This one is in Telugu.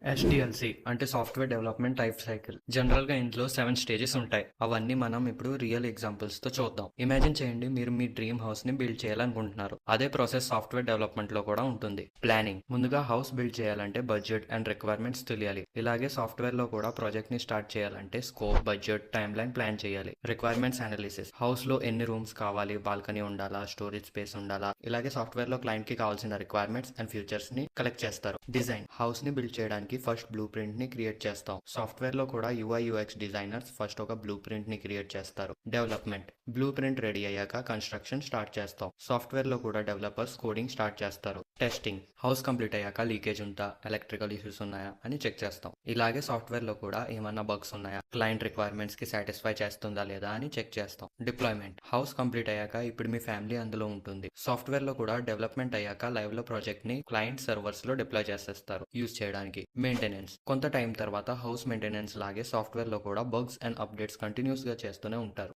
ఎస్డిఎల్సి అంటే software development life cycle. General గా ఇందులో 7 స్టేజెస్ ఉంటాయి. అవన్నీ మనం ఇప్పుడు రియల్ ఎగ్జాంపుల్స్ తో చూద్దాం. ఇమాజిన్ చేయండి, మీరు మీ డ్రీమ్ హౌస్ ని బిల్డ్ చేయాలనుకుంటున్నారు. అదే ప్రాసెస్ సాఫ్ట్వేర్ డెవలప్మెంట్ లో కూడా ఉంటుంది. ప్లానింగ్. ముందుగా హౌస్ బిల్డ్ చేయాలంటే బడ్జెట్ అండ్ రిక్వైర్మెంట్స్ తెలియాలి. ఇలాగే సాఫ్ట్వేర్ లో కూడా ప్రాజెక్ట్ ని స్టార్ట్ చేయాలంటే scope, budget, timeline plan చేయాలి. Requirements analysis. హౌస్ లో ఎన్ని రూమ్స్ కావాలి, బాల్కనీ ఉండాలా, స్టోరేజ్ స్పేస్ ఉండాలా. ఇలాగే సాఫ్ట్వేర్ లో క్లయింట్ కి కావాల్సిన రిక్వైర్మెంట్స్ అండ్ ఫ్యూచర్స్ ని కలెక్ట్ చేస్తారు. డిజైన్. హౌస్ ని బిల్డ్ చేయడానికి ఫస్ట్ బ్లూ ప్రింట్ ని క్రియేట్ చేస్తాం. సాఫ్ట్వేర్ లో కూడా యూఐ యూఎక్స్ డిజైనర్స్ ఫస్ట్ ఒక బ్లూ ప్రింట్ ని క్రియేట్ చేస్తారు. డెవలప్మెంట్. బ్లూ ప్రింట్ రెడీ అయ్యాక కన్స్ట్రక్షన్ స్టార్ట్ చేస్తాం. సాఫ్ట్వేర్ లో కూడా డెవలపర్స్ కోడింగ్ స్టార్ట్ చేస్తారు. టెస్టింగ్. హౌస్ కంప్లీట్ అయ్యాక లీకేజ్ ఉందా, ఎలక్ట్రికల్ ఇష్యూస్ ఉన్నాయా అని చెక్ చేస్తాం. ఇలాగే సాఫ్ట్వేర్ లో కూడా ఏమన్నా బగ్స్ ఉన్నాయా, క్లయింట్ రిక్వైర్మెంట్స్ కి సాటిస్ఫై చేస్తుందా లేదా అని చెక్ చేస్తాం. డిప్లాయ్మెంట్. హౌస్ కంప్లీట్ అయ్యాక ఇప్పుడు మీ ఫ్యామిలీ అందులో ఉంటుంది. సాఫ్ట్వేర్ లో కూడా డెవలప్మెంట్ అయ్యాక లైవ్ లో ప్రాజెక్ట్ ని క్లయింట్ సర్వర్స్ లో డిప్లాయ్ చేసేస్తారు యూజ్ చేయడానికి. మెయింటెనెన్స్. కొంత టైం తర్వాత హౌస్ మెయింటెనెన్స్ లాగే సాఫ్ట్వేర్ లో కూడా బగ్స్ అండ్ అప్డేట్స్ కంటిన్యూస్ గా చేస్తూనే ఉంటారు.